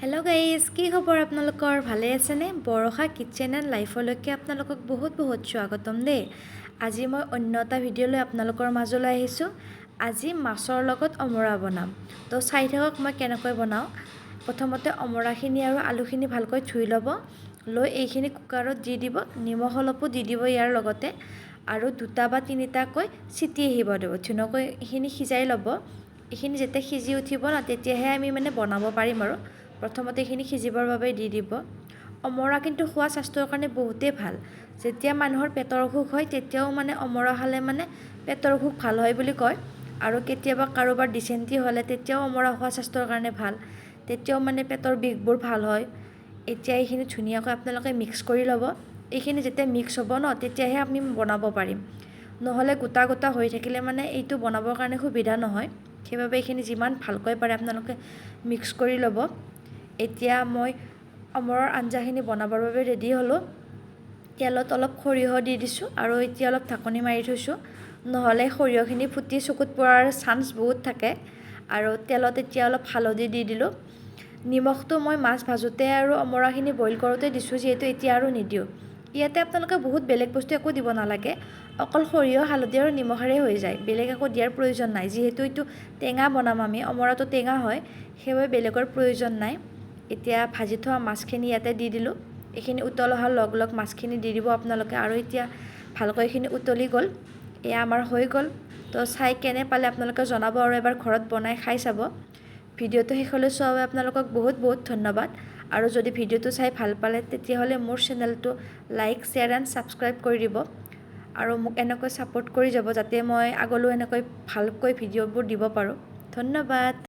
Hello' guys, কি খবৰ আপোনালোকৰ? ভালে আছেনে? বৰষা কিটচেন এণ্ড লাইফলৈকে আপোনালোকক বহুত বহুত স্বাগতম দেই। আজি মই অন্য এটা ভিডিঅ' লৈ আপোনালোকৰ মাজলৈ আহিছোঁ। আজি মাছৰ লগত অমৰা বনাম। তো চাই থাকক মই কেনেকৈ বনাওঁ। প্ৰথমতে অমৰাখিনি আৰু আলুখিনি ভালকৈ ধুই ল'ব। লৈ এইখিনি কুকাৰত দি দিব, নিমখ অলপো দি দিব ইয়াৰ লগতে, আৰু 2টা বা 3টাকৈ চিটি আহিব দিব। ধুনীয়াকৈ এইখিনি সিজাই ল'ব। এইখিনি যেতিয়া সিজি উঠিব ন, তেতিয়াহে আমি বনাব পাৰিম। আৰু প্ৰথমতে এইখিনি সিজিবৰ বাবে দি দিব। অমৰা কিন্তু খোৱা স্বাস্থ্যৰ কাৰণে বহুতেই ভাল। যেতিয়া মানুহৰ পেটৰ অসুখ হয় তেতিয়াও অমৰা খালে পেটৰ অসুখ ভাল হয় বুলি কয়। আৰু কেতিয়াবা কাৰোবাৰ ডিচেণ্ট্ৰি হ'লে তেতিয়াও অমৰা খোৱা স্বাস্থ্যৰ কাৰণে ভাল। তেতিয়াও পেটৰ বিষবোৰ ভাল হয়। এতিয়া এইখিনি ধুনীয়াকৈ আপোনালোকে মিক্স কৰি ল'ব। এইখিনি যেতিয়া মিক্স হ'ব ন, তেতিয়াহে আমি বনাব পাৰিম। নহ'লে গোটা গোটা হৈ থাকিলে এইটো বনাবৰ কাৰণে সুবিধা নহয়। সেইবাবে এইখিনি যিমান ভালকৈ পাৰে আপোনালোকে মিক্স কৰি ল'ব। এতিয়া মই অমৰাৰ আঞ্জাখিনি বনাবৰ বাবে ৰেডি হ'লোঁ। তেলত অলপ সৰিয়হ দি দিছোঁ আৰু এতিয়া অলপ ঢাকনি মাৰি থৈছোঁ। নহ'লে সৰিয়হখিনি ফুটি চকুত পৰাৰ চান্স বহুত থাকে। আৰু তেলত এতিয়া অলপ হালধি দি দিলোঁ। নিমখটো মই মাছ ভাজোঁতে আৰু অমৰাখিনি বইল কৰোঁতে দিছোঁ, যিহেতু এতিয়া আৰু নিদিওঁ। ইয়াতে আপোনালোকে বহুত বেলেগ বস্তু একো দিব নালাগে। অকল সৰিয়হ, হালধি আৰু নিমখেৰে হৈ যায়। বেলেগ একো দিয়াৰ প্ৰয়োজন নাই। যিহেতু এইটো টেঙা বনাম আমি, অমৰাটো টেঙা হয়, সেইবাবে বেলেগৰ প্ৰয়োজন নাই। এতিয়া ভাজি থোৱা মাছখিনি ইয়াতে দি দিলোঁ। এইখিনি উতল অহাৰ লগ লগ মাছখিনি দি দিব আপোনালোকে। আৰু এতিয়া ভালকৈ এইখিনি উতলি গ'ল। এয়া আমাৰ হৈ গ'ল। তো চাই কেনে পালে আপোনালোকে জনাব আৰু এবাৰ ঘৰত বনাই খাই চাব। ভিডিঅ'টো শেষলৈ চোৱাৰ বাবে আপোনালোকক বহুত বহুত ধন্যবাদ। আৰু যদি ভিডিঅ'টো চাই ভাল পালে তেতিয়াহ'লে মোৰ চেনেলটো লাইক, শ্বেয়াৰ এণ্ড ছাবস্ক্ৰাইব কৰি দিব। আৰু মোক এনেকৈ ছাপোৰ্ট কৰি যাব, যাতে মই আগলৈও এনেকৈ ভালকৈ ভিডিঅ'বোৰ দিব পাৰোঁ। ধন্যবাদ।